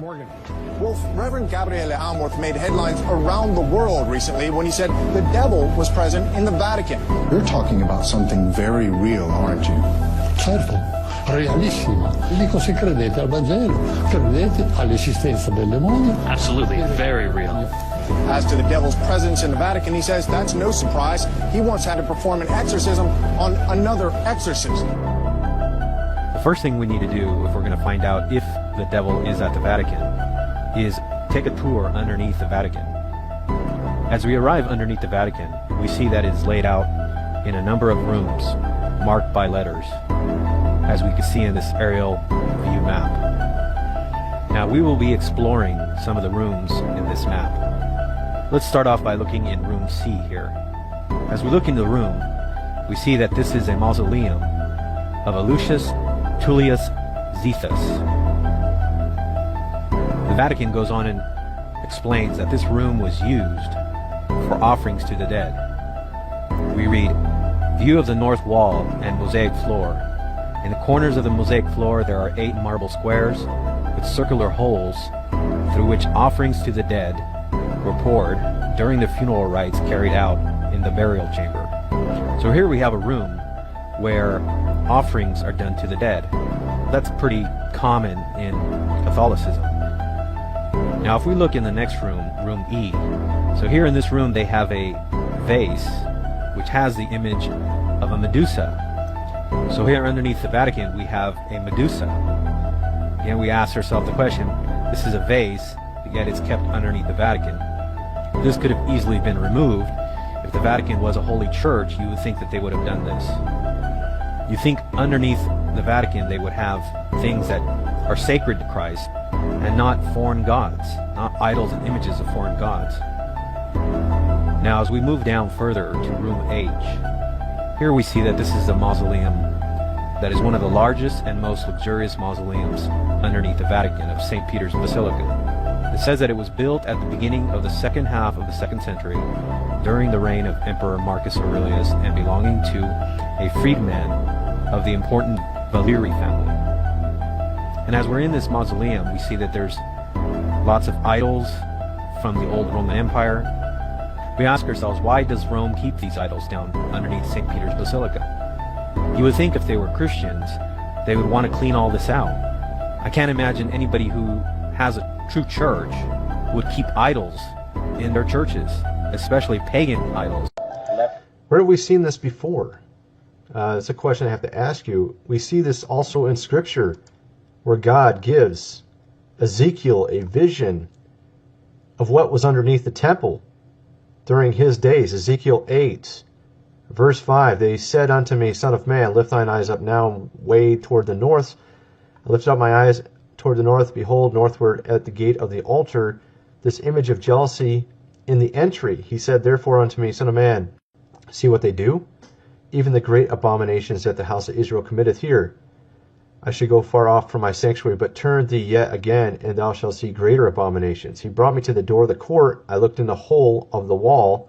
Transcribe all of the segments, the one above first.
Morgan. Wolf, Reverend Gabriele Amorth made headlines around the world recently when he said the devil was present in the Vatican. You're talking about something very real, aren't you? Certo, realissima. Dico, se credete al Vangelo, credete all'esistenza del demonio. Absolutely, very real. As to the devil's presence in the Vatican, he says that's no surprise. He once had to perform an exorcism on another exorcist. The first thing we need to do if we're going to find out if the devil is at the Vatican is take a tour underneath the Vatican. As we arrive underneath the Vatican, we see that it's laid out in a number of rooms marked by letters, as we can see in this aerial view map. Now we will be exploring some of the rooms in this map. Let's start off by looking in room C here. As we look into the room, we see that this is a mausoleum of Lucius Tullius Zethus. The Vatican goes on and explains that this room was used for offerings to the dead. We read, view of the north wall and mosaic floor. In the corners of the mosaic floor there are 8 marble squares with circular holes through which offerings to the dead were poured during the funeral rites carried out in the burial chamber. So here we have a room where offerings are done to the dead. That's pretty common in Catholicism. Now if we look in the next room, room E, so here in this room they have a vase which has the image of a Medusa. So here underneath the Vatican we have a Medusa. Again, we ask ourselves the question, this is a vase, but yet it's kept underneath the Vatican. This could have easily been removed. If the Vatican was a holy church, you would think that they would have done this. You think underneath the Vatican they would have things that are sacred to Christ and not foreign gods, not idols and images of foreign gods. Now as we move down further to room H, here we see that this is a mausoleum that is one of the largest and most luxurious mausoleums underneath the Vatican of St. Peter's Basilica. It says that it was built at the beginning of the second half of the 2nd century during the reign of Emperor Marcus Aurelius and belonging to a freedman of the important Valeri family. And as we're in this mausoleum, we see that there's lots of idols from the old Roman Empire. We ask ourselves, why does Rome keep these idols down underneath St. Peter's Basilica? You would think if they were Christians, they would want to clean all this out. I can't imagine anybody who has a true church would keep idols in their churches, especially pagan idols. Where have we seen this before? It's a question I have to ask you. We see this also in Scripture, where God gives Ezekiel a vision of what was underneath the temple during his days. Ezekiel 8, verse 5, they said unto me, Son of man, lift thine eyes up now way toward the north. I lifted up my eyes toward the north, behold, northward at the gate of the altar, this image of jealousy in the entry. He said therefore unto me, Son of man, see what they do? Even the great abominations that the house of Israel committeth here. I should go far off from my sanctuary, but turn thee yet again, and thou shalt see greater abominations. He brought me to the door of the court. I looked in the hole of the wall.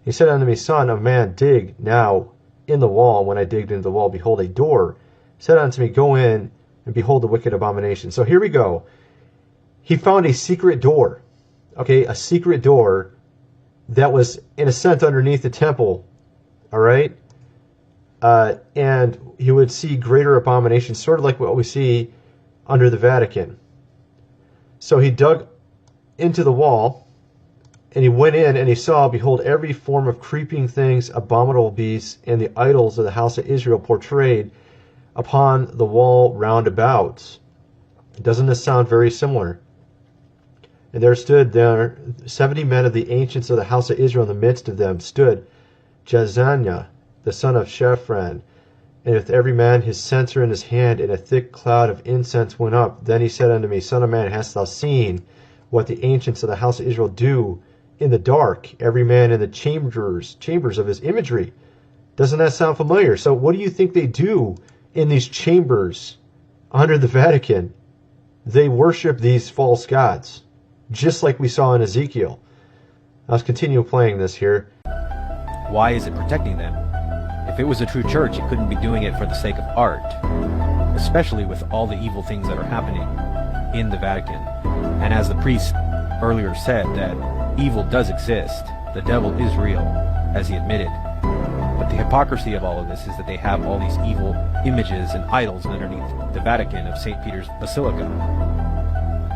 He said unto me, Son of man, dig now in the wall. When I digged into the wall, behold, a door. He said unto me, Go in, and behold the wicked abomination. So here we go. He found a secret door. Okay, a secret door that was, in a sense, underneath the temple. All right? And he would see greater abominations, sort of like what we see under the Vatican. So he dug into the wall, and he went in, and he saw, behold, every form of creeping things, abominable beasts, and the idols of the house of Israel portrayed upon the wall round about. Doesn't this sound very similar? And there stood 70 men of the ancients of the house of Israel. In the midst of them stood Jezaniah, the son of Shaphan, and with every man his censer in his hand, and a thick cloud of incense went up. Then he said unto me, Son of man, hast thou seen what the ancients of the house of Israel do in the dark, every man in the chambers of his imagery? Doesn't that sound familiar? So what do you think they do in these chambers under the Vatican? They worship these false gods, just like we saw in Ezekiel. Let's continue playing this here. Why is it protecting them? If it was a true church, it couldn't be doing it for the sake of art, especially with all the evil things that are happening. in the Vatican. And as the priest earlier said, that evil does exist, the devil is real, as he admitted. But the hypocrisy of all of this is that they have all these evil images and idols underneath the Vatican of St. Peter's Basilica.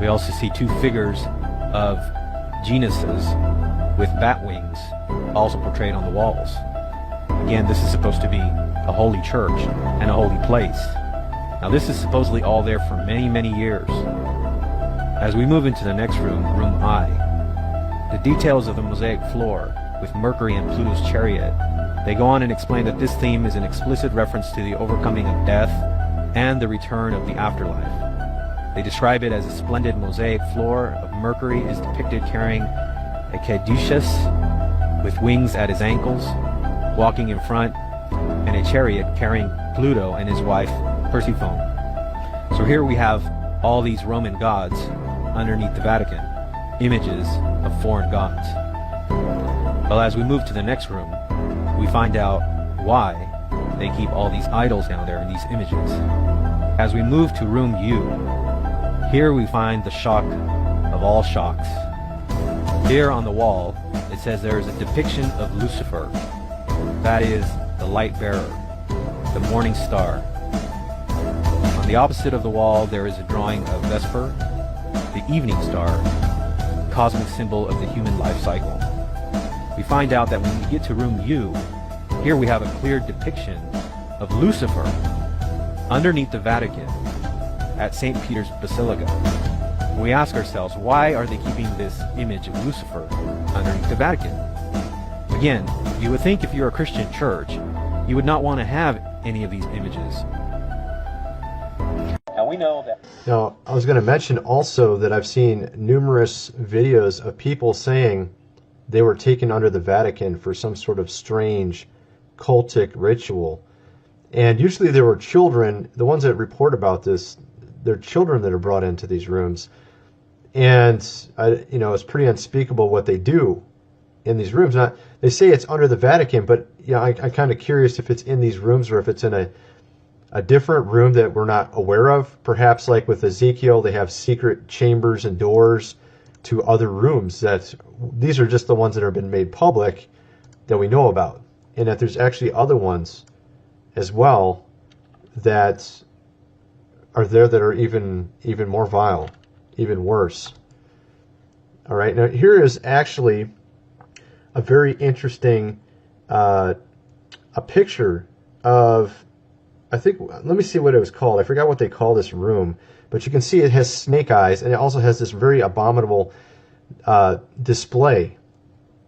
We also see two figures of Genuses with bat wings also portrayed on the walls. Again, this is supposed to be a holy church and a holy place. Now this is supposedly all there for many, many years. As we move into the next room, room I, the details of the mosaic floor with Mercury and Pluto's chariot, they go on and explain that this theme is an explicit reference to the overcoming of death and the return of the afterlife. They describe it as a splendid mosaic floor of Mercury is depicted carrying a caduceus with wings at his ankles, walking in front, and a chariot carrying Pluto and his wife Persephone. So here we have all these Roman gods underneath the Vatican, images of foreign gods. Well, as we move to the next room, we find out why they keep all these idols down there and these images. As we move to room U, here we find the shock of all shocks. Here on the wall, it says there is a depiction of Lucifer, that is, the light bearer, the morning star. On the opposite of the wall, there is a drawing of Vesper, the evening star, cosmic symbol of the human life cycle. We find out that when we get to room U, here we have a clear depiction of Lucifer underneath the Vatican at St. Peter's Basilica. We ask ourselves, why are they keeping this image of Lucifer underneath the Vatican? Again, you would think if you're a Christian church, you would not want to have any of these images. Now we know that. Now, I was going to mention also that I've seen numerous videos of people saying they were taken under the Vatican for some sort of strange cultic ritual. And usually there were children, the ones that report about this, they're children that are brought into these rooms. And, it's pretty unspeakable what they do in these rooms. Now, they say it's under the Vatican, but I'm kind of curious if it's in these rooms or if it's in a different room that we're not aware of. Perhaps like with Ezekiel, they have secret chambers and doors to other rooms. These are just the ones that have been made public that we know about. And that there's actually other ones as well that are there that are even more vile, even worse. All right, now here is actually a very interesting a picture of, let me see what it was called. I forgot what they call this room, but you can see it has snake eyes, and it also has this very abominable display,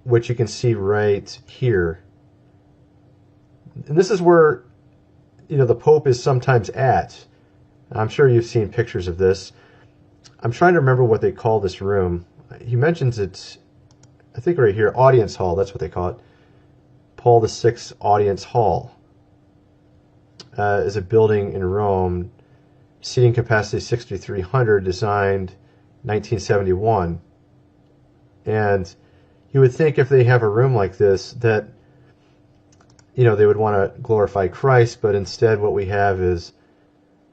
which you can see right here. And this is where, the Pope is sometimes at. I'm sure you've seen pictures of this. I'm trying to remember what they call this room. He mentions it, I think right here, audience hall. That's what they call it. Paul VI Audience Hall is a building in Rome, seating capacity 6,300, designed 1971. And you would think if they have a room like this that, they would want to glorify Christ, but instead what we have is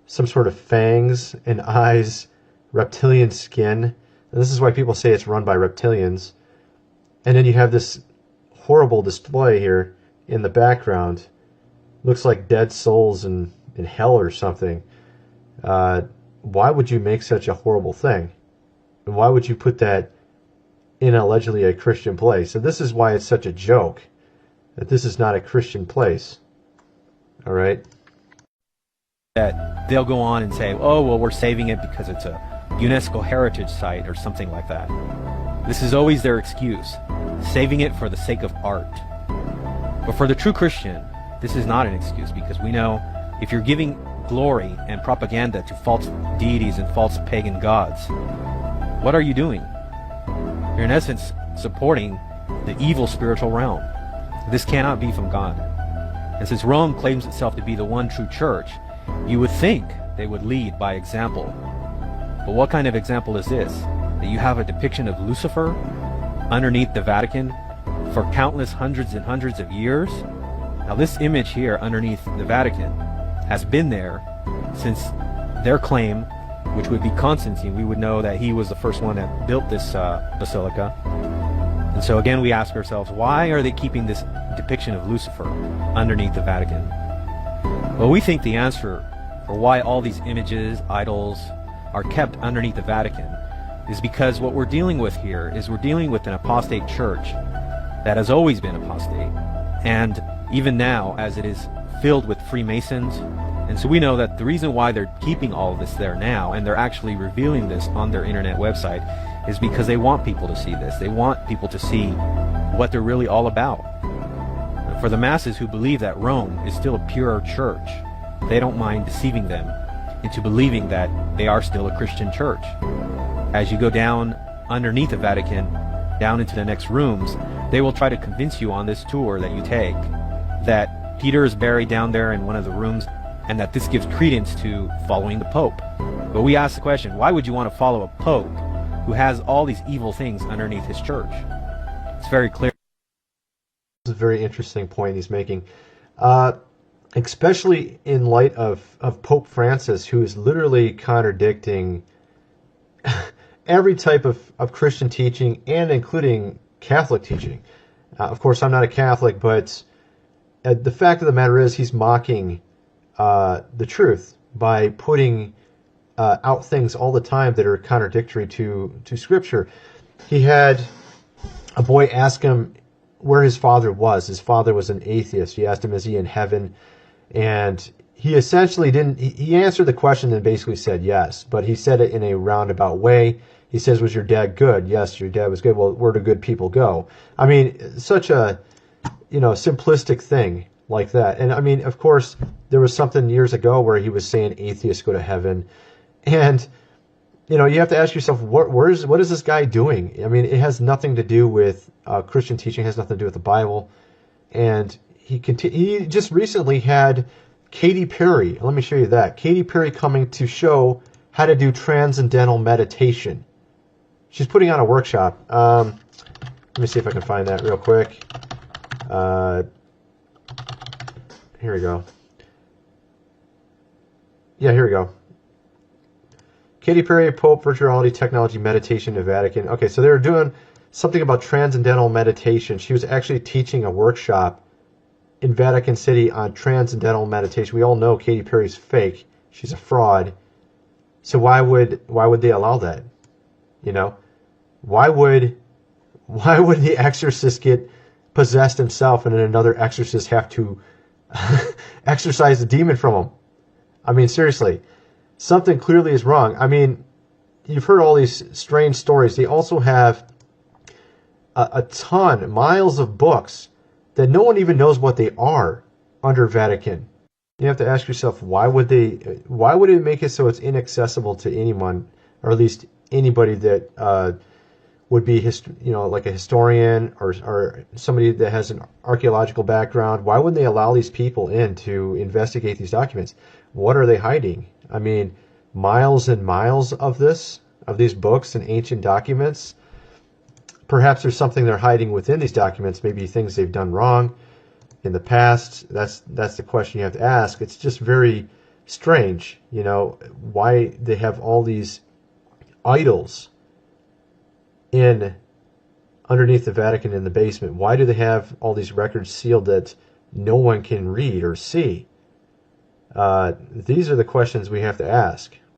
some sort of fangs and eyes, reptilian skin. And this is why people say it's run by reptilians. And then you have this horrible display here in the background. Looks like dead souls in hell or something. Why would you make such a horrible thing? And why would you put that in allegedly a Christian place? And this is why it's such a joke, that this is not a Christian place. All right? That they'll go on and say, oh, well, we're saving it because it's a UNESCO heritage site or something like that. This is always their excuse, saving it for the sake of art. But for the true Christian, this is not an excuse, because we know if you're giving glory and propaganda to false deities and false pagan gods, what are you doing? You're in essence supporting the evil spiritual realm. This cannot be from God. And since Rome claims itself to be the one true church, you would think they would lead by example. But what kind of example is this? That you have a depiction of Lucifer underneath the Vatican for countless hundreds and hundreds of years? Now this image here underneath the Vatican has been there since their claim which would be Constantine, we would know that he was the first one that built this basilica. And so again, we ask ourselves, why are they keeping this depiction of Lucifer underneath the Vatican? Well, we think the answer for why all these images, idols, are kept underneath the Vatican is because what we're dealing with here is we're dealing with an apostate church that has always been apostate, and even now as it is filled with Freemasons. And so we know that the reason why they're keeping all of this there now, and they're actually revealing this on their internet website, is because they want people to see this. They want people to see what they're really all about. And for the masses who believe that Rome is still a pure church, they don't mind deceiving them into believing that they are still a Christian church. As you go down underneath the Vatican, down into the next rooms, they will try to convince you on this tour that you take that Peter is buried down there in one of the rooms, and that this gives credence to following the Pope. But we ask the question, why would you want to follow a Pope who has all these evil things underneath his church? It's very clear. This is a very interesting point he's making. Especially in light of Pope Francis, who is literally contradicting every type of Christian teaching, and including Catholic teaching. Of course, I'm not a Catholic, but the fact of the matter is he's mocking the truth by putting out things all the time that are contradictory to Scripture. He had a boy ask him where his father was. His father was an atheist. He asked him, is he in heaven? And he essentially didn't, he answered the question and basically said yes, but he said it in a roundabout way. He says, was your dad good? Yes, your dad was good. Well, where do good people go? I mean, such a, simplistic thing like that. And I mean, of course, there was something years ago where he was saying atheists go to heaven. And, you have to ask yourself, what is this guy doing? I mean, it has nothing to do with Christian teaching. It has nothing to do with the Bible. And he just recently had Katy Perry. Let me show you that. Katy Perry coming to show how to do transcendental meditation. She's putting on a workshop. Let me see if I can find that real quick. Here we go. Yeah, here we go. Katy Perry, Pope, virtual reality, technology, meditation in the Vatican. Okay, so they were doing something about transcendental meditation. She was actually teaching a workshop in Vatican City on transcendental meditation. We all know Katy Perry's fake. She's a fraud. So why would they allow that? Why would the exorcist get possessed himself and then another exorcist have to exorcise the demon from him? I mean, seriously, something clearly is wrong. I mean, you've heard all these strange stories. They also have a ton, miles of books that no one even knows what they are under Vatican. You have to ask yourself, why would it make it so it's inaccessible to anyone, or at least anybody that would be like a historian or somebody that has an archaeological background? Why wouldn't they allow these people in to investigate these documents? What are they hiding? I mean, miles and miles of these books and ancient documents. Perhaps there's something they're hiding within these documents, maybe things they've done wrong in the past. That's the question you have to ask. It's just very strange, why they have all these idols underneath the Vatican in the basement. Why do they have all these records sealed that no one can read or see? These are the questions we have to ask.